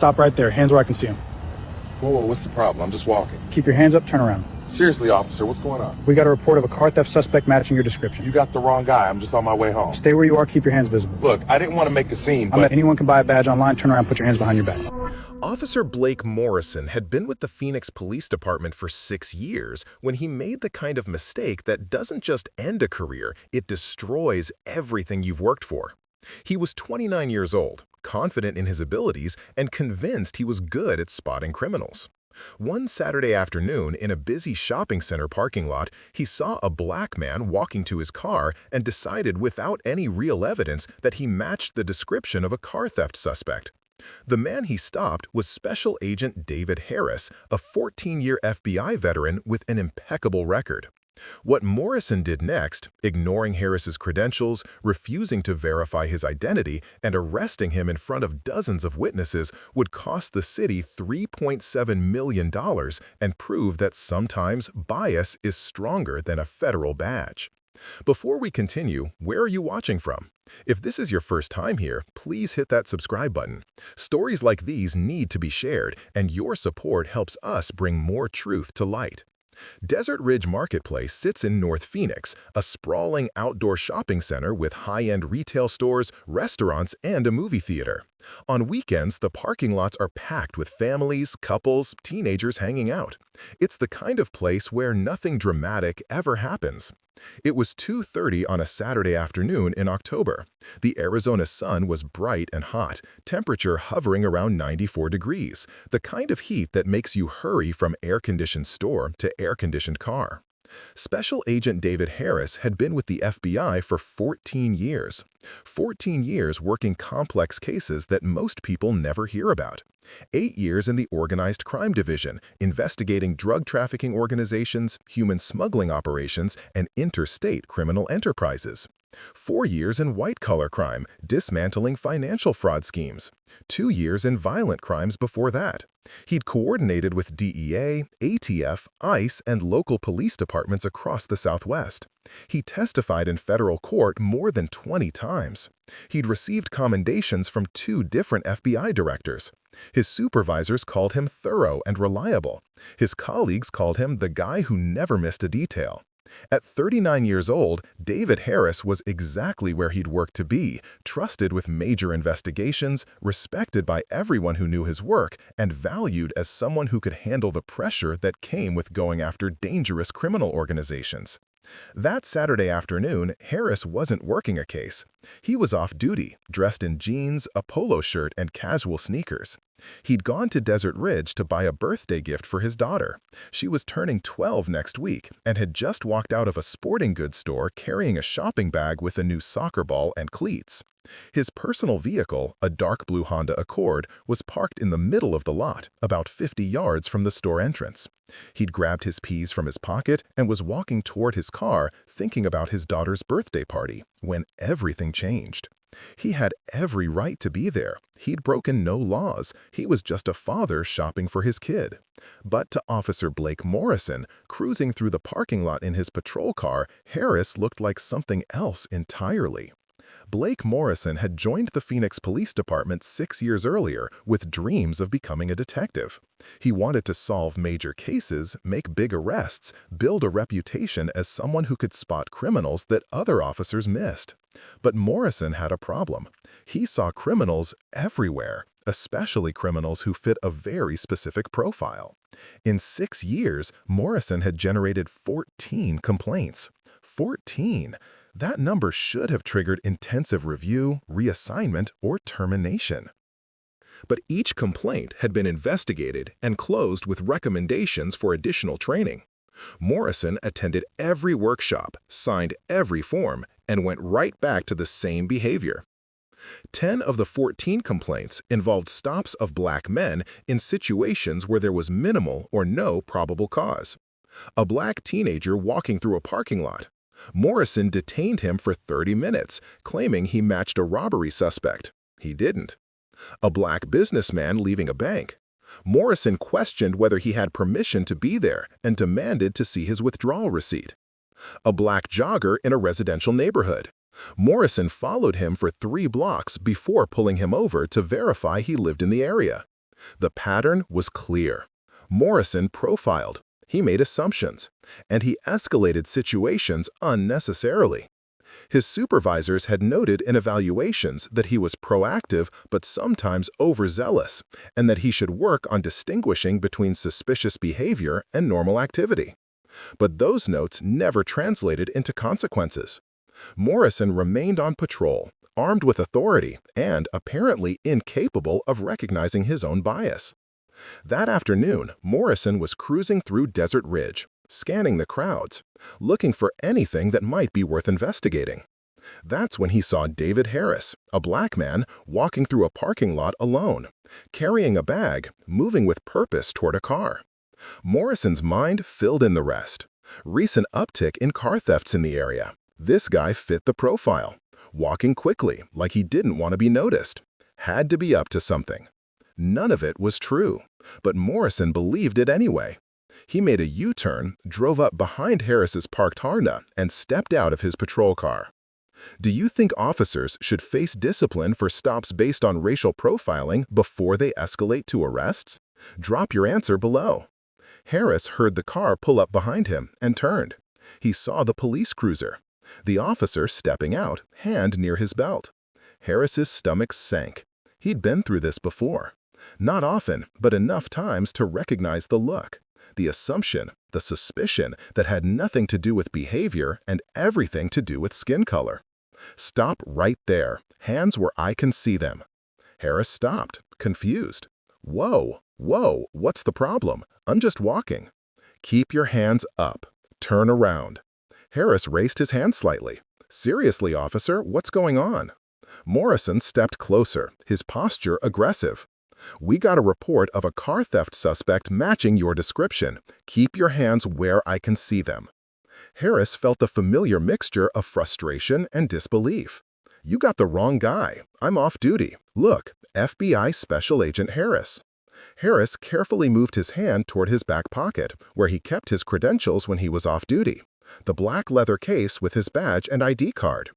Stop right there. Hands where I can see them. Whoa, what's the problem? I'm just walking. Keep your hands up, turn around. Seriously, officer, what's going on? We got a report of a car theft suspect matching your description. You got the wrong guy. I'm just on my way home. Stay where you are, keep your hands visible. Look, I didn't want to make a scene, but... Anyone can buy a badge online, turn around, put your hands behind your back. Officer Blake Morrison had been with the Phoenix Police Department for 6 years when he made the kind of mistake that doesn't just end a career, it destroys everything you've worked for. He was 29 years old, confident in his abilities, and convinced he was good at spotting criminals. One Saturday afternoon, in a busy shopping center parking lot, he saw a black man walking to his car and decided without any real evidence that he matched the description of a car theft suspect. The man he stopped was Special Agent David Harris, a 14-year FBI veteran with an impeccable record. What Morrison did next, ignoring Harris's credentials, refusing to verify his identity, and arresting him in front of dozens of witnesses, would cost the city $3.7 million and prove that sometimes bias is stronger than a federal badge. Before we continue, where are you watching from? If this is your first time here, please hit that subscribe button. Stories like these need to be shared, and your support helps us bring more truth to light. Desert Ridge Marketplace sits in North Phoenix, a sprawling outdoor shopping center with high-end retail stores, restaurants, and a movie theater. On weekends, the parking lots are packed with families, couples, teenagers hanging out. It's the kind of place where nothing dramatic ever happens. It was 2:30 on a Saturday afternoon in October. The Arizona sun was bright and hot, temperature hovering around 94 degrees, the kind of heat that makes you hurry from air-conditioned store to air-conditioned car. Special Agent David Harris had been with the FBI for 14 years. 14 years working complex cases that most people never hear about. 8 years in the Organized Crime Division, investigating drug trafficking organizations, human smuggling operations, and interstate criminal enterprises. 4 years in white-collar crime, dismantling financial fraud schemes. 2 years in violent crimes before that. He'd coordinated with DEA, ATF, ICE, and local police departments across the Southwest. He testified in federal court more than 20 times. He'd received commendations from 2 different FBI directors. His supervisors called him thorough and reliable. His colleagues called him the guy who never missed a detail. At 39 years old, David Harris was exactly where he'd worked to be, trusted with major investigations, respected by everyone who knew his work, and valued as someone who could handle the pressure that came with going after dangerous criminal organizations. That Saturday afternoon, Harris wasn't working a case. He was off duty, dressed in jeans, a polo shirt, and casual sneakers. He'd gone to Desert Ridge to buy a birthday gift for his daughter. She was turning 12 next week and had just walked out of a sporting goods store carrying a shopping bag with a new soccer ball and cleats. His personal vehicle, a dark blue Honda Accord, was parked in the middle of the lot, about 50 yards from the store entrance. He'd grabbed his keys from his pocket and was walking toward his car, thinking about his daughter's birthday party, when everything changed. He had every right to be there. He'd broken no laws. He was just a father shopping for his kid. But to Officer Blake Morrison, cruising through the parking lot in his patrol car, Harris looked like something else entirely. Blake Morrison had joined the Phoenix Police Department 6 years earlier with dreams of becoming a detective. He wanted to solve major cases, make big arrests, build a reputation as someone who could spot criminals that other officers missed. But Morrison had a problem. He saw criminals everywhere, especially criminals who fit a very specific profile. In 6 years, Morrison had generated 14 complaints. 14! That number should have triggered intensive review, reassignment, or termination. But each complaint had been investigated and closed with recommendations for additional training. Morrison attended every workshop, signed every form, and went right back to the same behavior. 10 of the 14 complaints involved stops of black men in situations where there was minimal or no probable cause. A black teenager walking through a parking lot. Morrison detained him for 30 minutes, claiming he matched a robbery suspect. He didn't. A black businessman leaving a bank. Morrison questioned whether he had permission to be there and demanded to see his withdrawal receipt. A black jogger in a residential neighborhood. Morrison followed him for 3 blocks before pulling him over to verify he lived in the area. The pattern was clear. Morrison profiled, he made assumptions, and he escalated situations unnecessarily. His supervisors had noted in evaluations that he was proactive but sometimes overzealous, and that he should work on distinguishing between suspicious behavior and normal activity. But those notes never translated into consequences. Morrison remained on patrol, armed with authority and apparently incapable of recognizing his own bias. That afternoon, Morrison was cruising through Desert Ridge, scanning the crowds, looking for anything that might be worth investigating. That's when he saw David Harris, a black man, walking through a parking lot alone, carrying a bag, moving with purpose toward a car. Morrison's mind filled in the rest. Recent uptick in car thefts in the area. This guy fit the profile. Walking quickly, like he didn't want to be noticed. Had to be up to something. None of it was true, but Morrison believed it anyway. He made a U-turn, drove up behind Harris's parked Honda, and stepped out of his patrol car. Do you think officers should face discipline for stops based on racial profiling before they escalate to arrests? Drop your answer below. Harris heard the car pull up behind him and turned. He saw the police cruiser. The officer stepping out, hand near his belt. Harris's stomach sank. He'd been through this before. Not often, but enough times to recognize the look. The assumption, the suspicion that had nothing to do with behavior and everything to do with skin color. Stop right there, hands where I can see them. Harris stopped, confused. Whoa, what's the problem? I'm just walking. Keep your hands up. Turn around. Harris raised his hand slightly. Seriously, officer, what's going on? Morrison stepped closer, his posture aggressive. We got a report of a car theft suspect matching your description. Keep your hands where I can see them. Harris felt a familiar mixture of frustration and disbelief. You got the wrong guy. I'm off duty. Look, FBI Special Agent Harris. Harris carefully moved his hand toward his back pocket, where he kept his credentials when he was off duty. The black leather case with his badge and ID card.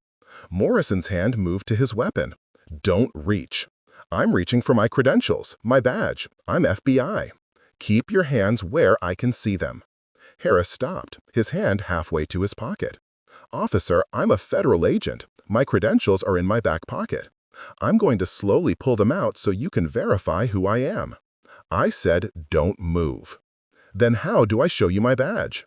Morrison's hand moved to his weapon. Don't reach. I'm reaching for my credentials, my badge. I'm FBI. Keep your hands where I can see them. Harris stopped, his hand halfway to his pocket. Officer, I'm a federal agent. My credentials are in my back pocket. I'm going to slowly pull them out so you can verify who I am. I said, don't move. Then how do I show you my badge?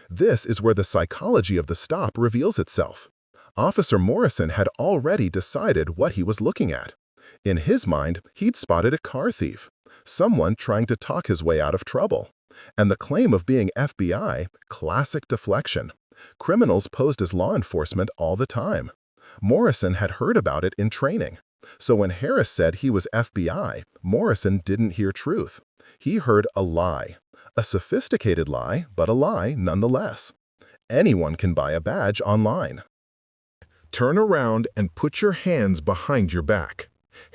This is where the psychology of the stop reveals itself. Officer Morrison had already decided what he was looking at. In his mind, he'd spotted a car thief, someone trying to talk his way out of trouble. And the claim of being FBI, classic deflection. Criminals posed as law enforcement all the time. Morrison had heard about it in training. So when Harris said he was FBI, Morrison didn't hear truth. He heard a lie. A sophisticated lie, but a lie nonetheless. Anyone can buy a badge online. Turn around and put your hands behind your back.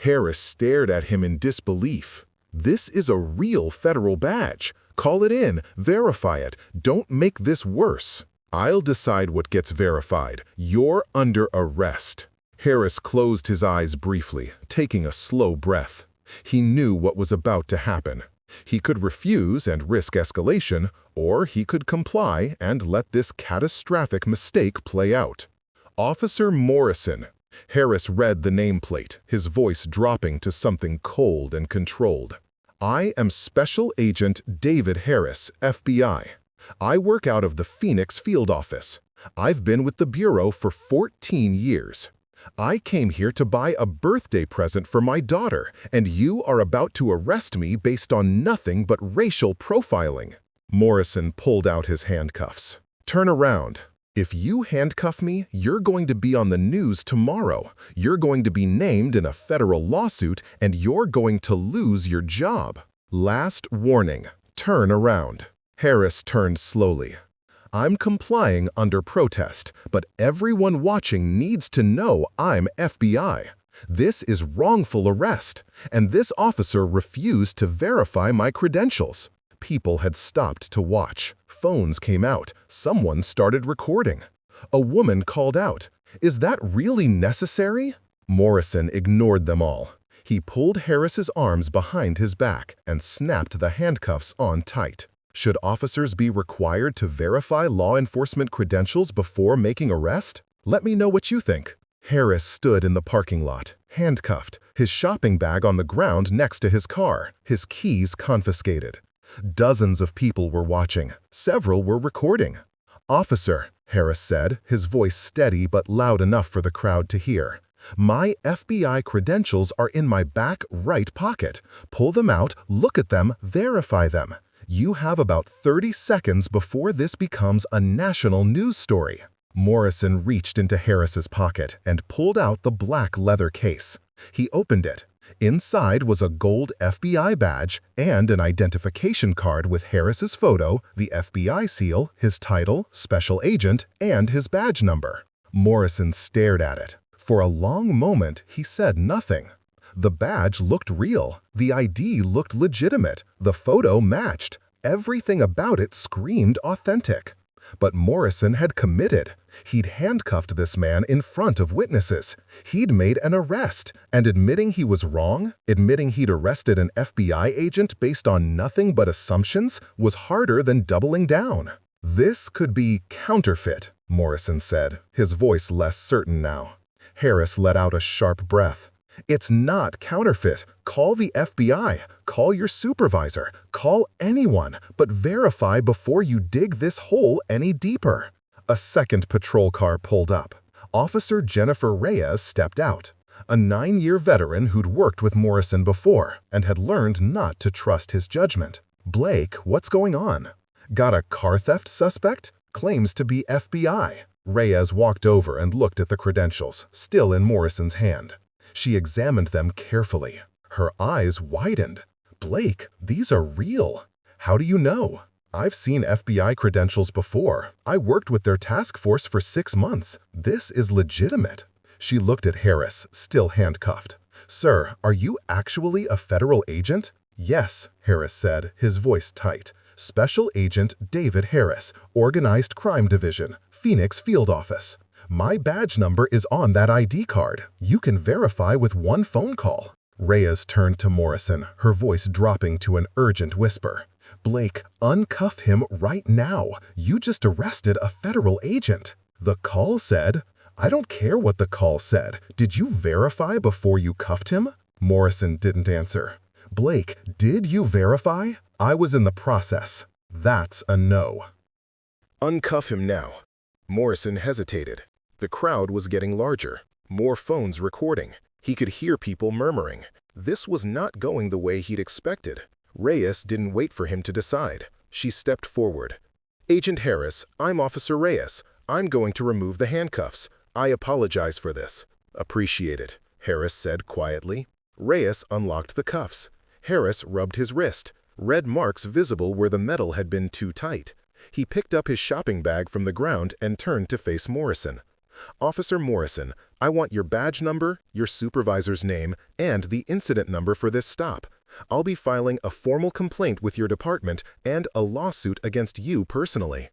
Harris stared at him in disbelief. This is a real federal badge. Call it in, verify it. Don't make this worse. I'll decide what gets verified. You're under arrest. Harris closed his eyes briefly, taking a slow breath. He knew what was about to happen. He could refuse and risk escalation, or he could comply and let this catastrophic mistake play out. Officer Morrison. Harris read the nameplate, his voice dropping to something cold and controlled. I am Special Agent David Harris, FBI. I work out of the Phoenix field office. I've been with the Bureau for 14 years. I came here to buy a birthday present for my daughter, and you are about to arrest me based on nothing but racial profiling. Morrison pulled out his handcuffs. Turn around. If you handcuff me, you're going to be on the news tomorrow. You're going to be named in a federal lawsuit, and you're going to lose your job. Last warning. Turn around. Harris turned slowly. I'm complying under protest, but everyone watching needs to know I'm FBI. This is wrongful arrest, and this officer refused to verify my credentials. People had stopped to watch. Phones came out. Someone started recording. A woman called out, "Is that really necessary?" Morrison ignored them all. He pulled Harris's arms behind his back and snapped the handcuffs on tight. Should officers be required to verify law enforcement credentials before making arrest? Let me know what you think. Harris stood in the parking lot, handcuffed, his shopping bag on the ground next to his car, his keys confiscated. Dozens of people were watching. Several were recording. "Officer," Harris said, his voice steady but loud enough for the crowd to hear. "My FBI credentials are in my back right pocket. Pull them out, look at them, verify them. You have about 30 seconds before this becomes a national news story." Morrison reached into Harris's pocket and pulled out the black leather case. He opened it. Inside was a gold FBI badge and an identification card with Harris's photo, the FBI seal, his title, special agent, and his badge number. Morrison stared at it. For a long moment, he said nothing. The badge looked real. The ID looked legitimate. The photo matched. Everything about it screamed authentic. But Morrison had committed. He'd handcuffed this man in front of witnesses. He'd made an arrest, and admitting he was wrong, admitting he'd arrested an FBI agent based on nothing but assumptions, was harder than doubling down. "This could be counterfeit," Morrison said, his voice less certain now. Harris let out a sharp breath. "It's not counterfeit. Call the FBI. Call your supervisor. Call anyone, but verify before you dig this hole any deeper." A second patrol car pulled up. Officer Jennifer Reyes stepped out, a 9-year veteran who'd worked with Morrison before and had learned not to trust his judgment. "Blake, what's going on?" "Got a car theft suspect? Claims to be FBI." Reyes walked over and looked at the credentials, still in Morrison's hand. She examined them carefully. Her eyes widened. "Blake, these are real. How do you know?" "I've seen FBI credentials before. I worked with their task force for 6 months. This is legitimate." She looked at Harris, still handcuffed. "Sir, are you actually a federal agent?" "Yes," Harris said, his voice tight. "Special Agent David Harris, Organized Crime Division, Phoenix Field Office. My badge number is on that ID card. You can verify with one phone call." Reyes turned to Morrison, her voice dropping to an urgent whisper. "Blake, uncuff him right now. You just arrested a federal agent." "The call said..." "I don't care what the call said. Did you verify before you cuffed him?" Morrison didn't answer. "Blake, did you verify?" "I was in the process." "That's a no." "Uncuff him now." Morrison hesitated. The crowd was getting larger. More phones recording. He could hear people murmuring. This was not going the way he'd expected. Reyes didn't wait for him to decide. She stepped forward. "Agent Harris, I'm Officer Reyes. I'm going to remove the handcuffs. I apologize for this." "Appreciate it," Harris said quietly. Reyes unlocked the cuffs. Harris rubbed his wrist. Red marks visible where the metal had been too tight. He picked up his shopping bag from the ground and turned to face Morrison. "Officer Morrison, I want your badge number, your supervisor's name, and the incident number for this stop. I'll be filing a formal complaint with your department and a lawsuit against you personally."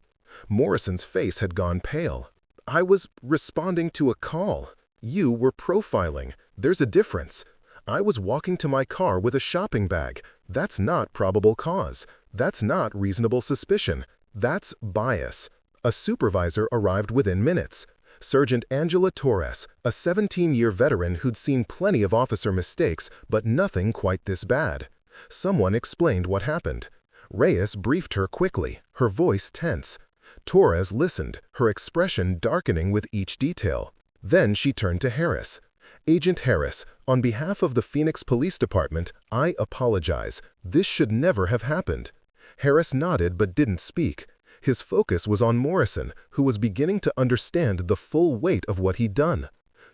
Morrison's face had gone pale. "I was responding to a call. You were profiling. There's a difference. I was walking to my car with a shopping bag. That's not probable cause. That's not reasonable suspicion. That's bias." A supervisor arrived within minutes. Sergeant Angela Torres, a 17-year veteran who'd seen plenty of officer mistakes, but nothing quite this bad. Someone explained what happened. Reyes briefed her quickly, her voice tense. Torres listened, her expression darkening with each detail. Then she turned to Harris. "Agent Harris, on behalf of the Phoenix Police Department, I apologize. This should never have happened." Harris nodded but didn't speak. His focus was on Morrison, who was beginning to understand the full weight of what he'd done.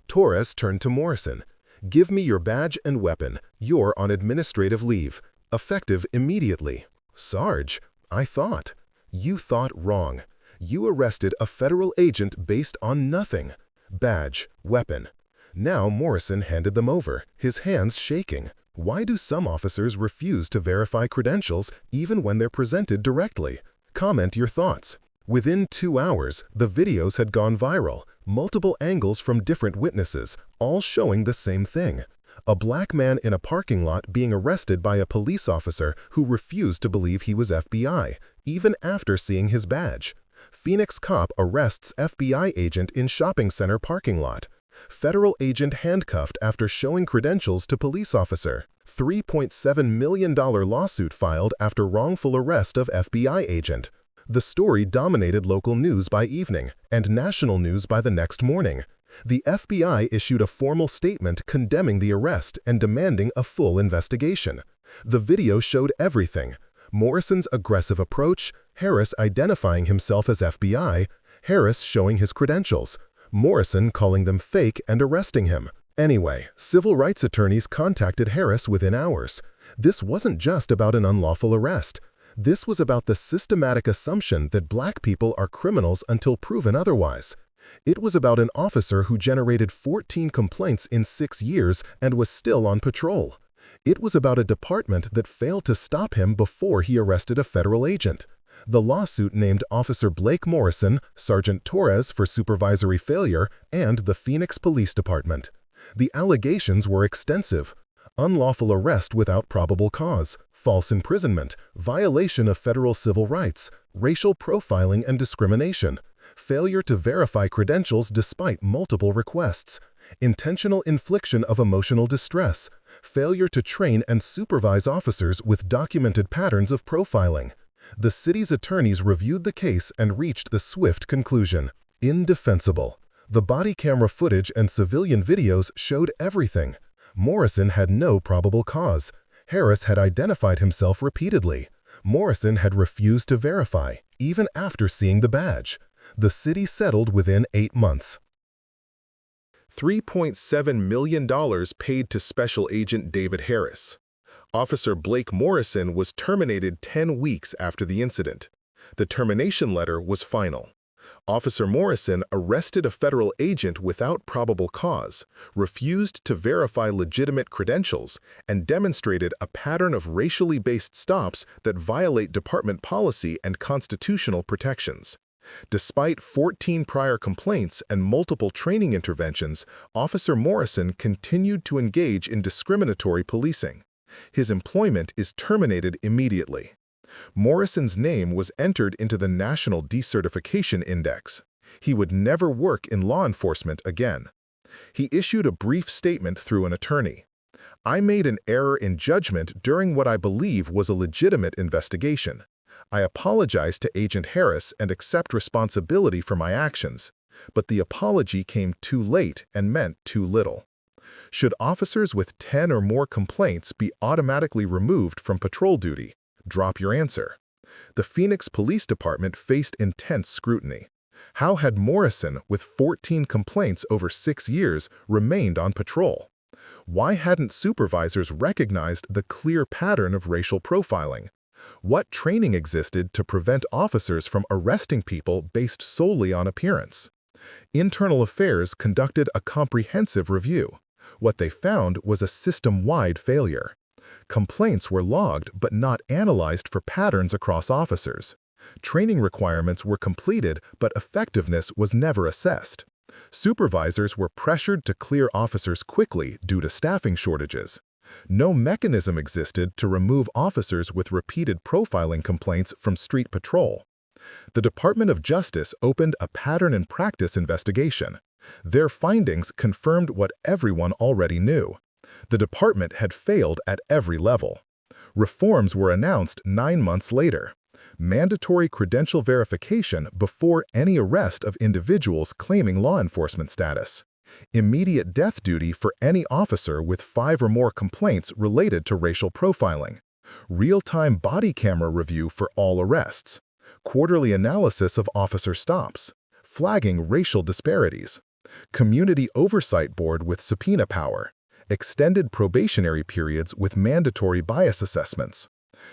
Torres turned to Morrison. "Give me your badge and weapon. You're on administrative leave. Effective immediately." "Sarge, I thought." "You thought wrong. You arrested a federal agent based on nothing. Badge, weapon." Now Morrison handed them over, his hands shaking. Why do some officers refuse to verify credentials even when they're presented directly? Comment your thoughts. Within 2 hours, the videos had gone viral, multiple angles from different witnesses, all showing the same thing. A black man in a parking lot being arrested by a police officer who refused to believe he was FBI, even after seeing his badge. Phoenix cop arrests FBI agent in shopping center parking lot. Federal agent handcuffed after showing credentials to police officer. $3.7 million lawsuit filed after wrongful arrest of FBI agent. The story dominated local news by evening and national news by the next morning. The FBI issued a formal statement condemning the arrest and demanding a full investigation. The video showed everything: Morrison's aggressive approach, Harris identifying himself as FBI, Harris showing his credentials, Morrison calling them fake and arresting him. Anyway, civil rights attorneys contacted Harris within hours. This wasn't just about an unlawful arrest. This was about the systematic assumption that black people are criminals until proven otherwise. It was about an officer who generated 14 complaints in 6 years and was still on patrol. It was about a department that failed to stop him before he arrested a federal agent. The lawsuit named Officer Blake Morrison, Sergeant Torres for supervisory failure, and the Phoenix Police Department. The allegations were extensive: unlawful arrest without probable cause, false imprisonment, violation of federal civil rights, racial profiling and discrimination, failure to verify credentials despite multiple requests, intentional infliction of emotional distress, failure to train and supervise officers with documented patterns of profiling. The city's attorneys reviewed the case and reached the swift conclusion: indefensible. The body camera footage and civilian videos showed everything. Morrison had no probable cause. Harris had identified himself repeatedly. Morrison had refused to verify, even after seeing the badge. The city settled within 8 months. $3.7 million paid to Special Agent David Harris. Officer Blake Morrison was terminated 10 weeks after the incident. The termination letter was final. Officer Morrison arrested a federal agent without probable cause, refused to verify legitimate credentials, and demonstrated a pattern of racially based stops that violate department policy and constitutional protections. Despite 14 prior complaints and multiple training interventions, Officer Morrison continued to engage in discriminatory policing. His employment is terminated immediately. Morrison's name was entered into the National Decertification Index. He would never work in law enforcement again. He issued a brief statement through an attorney. "I made an error in judgment during what I believe was a legitimate investigation. I apologize to Agent Harris and accept responsibility for my actions, but the apology came too late and meant too little." Should officers with 10 or more complaints be automatically removed from patrol duty? Drop your answer. The Phoenix Police Department faced intense scrutiny. How had Morrison, with 14 complaints over 6 years, remained on patrol? Why hadn't supervisors recognized the clear pattern of racial profiling? What training existed to prevent officers from arresting people based solely on appearance? Internal Affairs conducted a comprehensive review. What they found was a system-wide failure. Complaints were logged but not analyzed for patterns across officers. Training requirements were completed, but effectiveness was never assessed. Supervisors were pressured to clear officers quickly due to staffing shortages. No mechanism existed to remove officers with repeated profiling complaints from street patrol. The Department of Justice opened a pattern and practice investigation. Their findings confirmed what everyone already knew. The department had failed at every level. Reforms were announced 9 months later. Mandatory credential verification before any arrest of individuals claiming law enforcement status. Immediate death duty for any officer with 5 or more complaints related to racial profiling. Real-time body camera review for all arrests. Quarterly analysis of officer stops. Flagging racial disparities. Community Oversight Board with subpoena power. Extended probationary periods with mandatory bias assessments.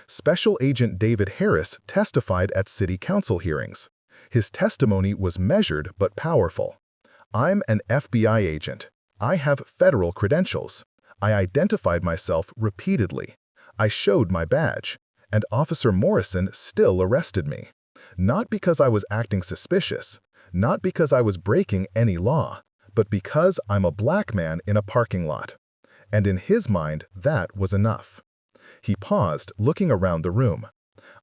Special Agent David Harris testified at City Council hearings. His testimony was measured but powerful. "I'm an FBI agent. I have federal credentials. I identified myself repeatedly. I showed my badge, and Officer Morrison still arrested me. Not because I was acting suspicious, not because I was breaking any law, but because I'm a black man in a parking lot." and in his mind, that was enough. He paused, looking around the room.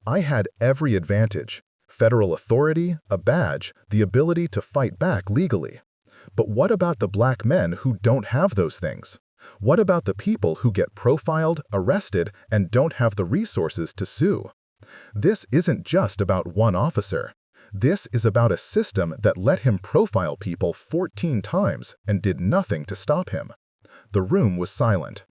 I had every advantage: federal authority, a badge, the ability to fight back legally. But what about the black men who don't have those things? What about the people who get profiled, arrested, and don't have the resources to sue? This isn't just about one officer. This is about a system that let him profile people 14 times and did nothing to stop him. The room was silent.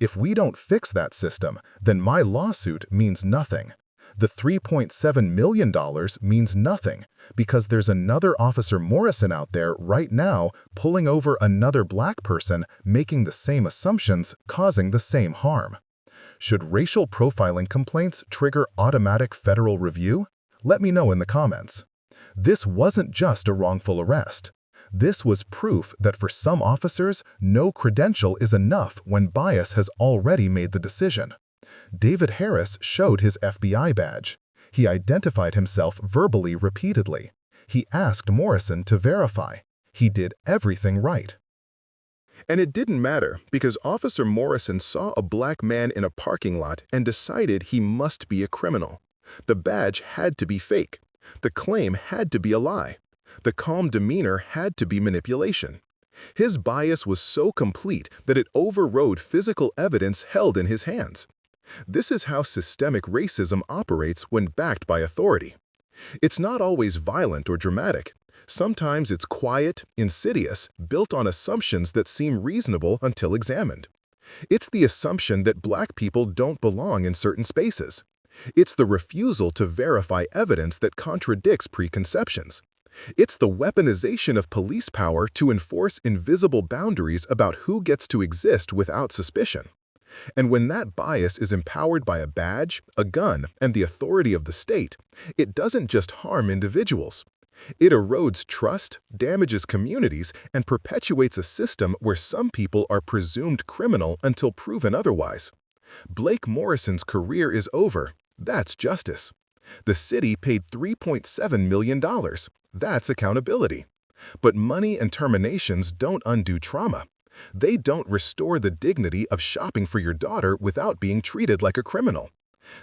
If we don't fix that system, then my lawsuit means nothing. The $3.7 million means nothing, because there's another Officer Morrison out there right now pulling over another black person, making the same assumptions, causing the same harm. Should racial profiling complaints trigger automatic federal review? Let me know in the comments. This wasn't just a wrongful arrest. This was proof that for some officers, no credential is enough when bias has already made the decision. David Harris showed his FBI badge. He identified himself verbally repeatedly. He asked Morrison to verify. He did everything right. And it didn't matter, because Officer Morrison saw a black man in a parking lot and decided he must be a criminal. The badge had to be fake. The claim had to be a lie. The calm demeanor had to be manipulation. His bias was so complete that it overrode physical evidence held in his hands. This is how systemic racism operates when backed by authority. It's not always violent or dramatic. Sometimes it's quiet, insidious, built on assumptions that seem reasonable until examined. It's the assumption that black people don't belong in certain spaces. It's the refusal to verify evidence that contradicts preconceptions. It's the weaponization of police power to enforce invisible boundaries about who gets to exist without suspicion. And when that bias is empowered by a badge, a gun, and the authority of the state, it doesn't just harm individuals. It erodes trust, damages communities, and perpetuates a system where some people are presumed criminal until proven otherwise. Blake Morrison's career is over. That's justice. The city paid $3.7 million. That's accountability. But money and terminations don't undo trauma. They don't restore the dignity of shopping for your daughter without being treated like a criminal.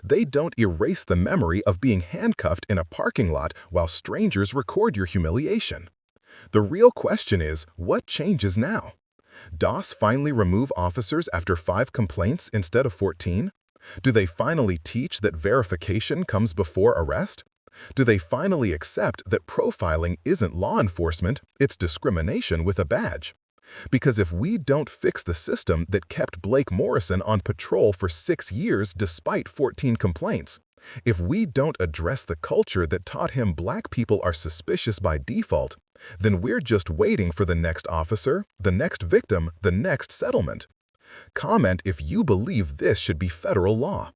They don't erase the memory of being handcuffed in a parking lot while strangers record your humiliation. The real question is, what changes now? DOS finally remove officers after 5 complaints instead of 14? Do they finally teach that verification comes before arrest? Do they finally accept that profiling isn't law enforcement, it's discrimination with a badge? Because if we don't fix the system that kept Blake Morrison on patrol for 6 years despite 14 complaints, if we don't address the culture that taught him black people are suspicious by default, then we're just waiting for the next officer, the next victim, the next settlement. Comment if you believe this should be federal law.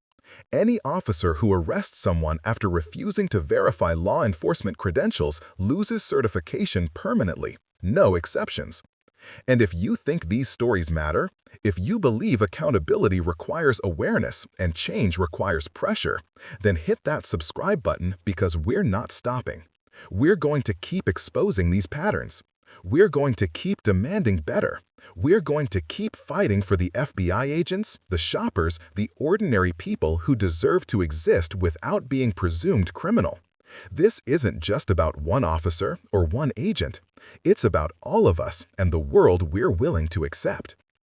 Any officer who arrests someone after refusing to verify law enforcement credentials loses certification permanently, no exceptions. And if you think these stories matter, if you believe accountability requires awareness and change requires pressure, then hit that subscribe button, because we're not stopping. We're going to keep exposing these patterns. We're going to keep demanding better. We're going to keep fighting for the FBI agents, the shoppers, the ordinary people who deserve to exist without being presumed criminal. This isn't just about one officer or one agent. It's about all of us and the world we're willing to accept.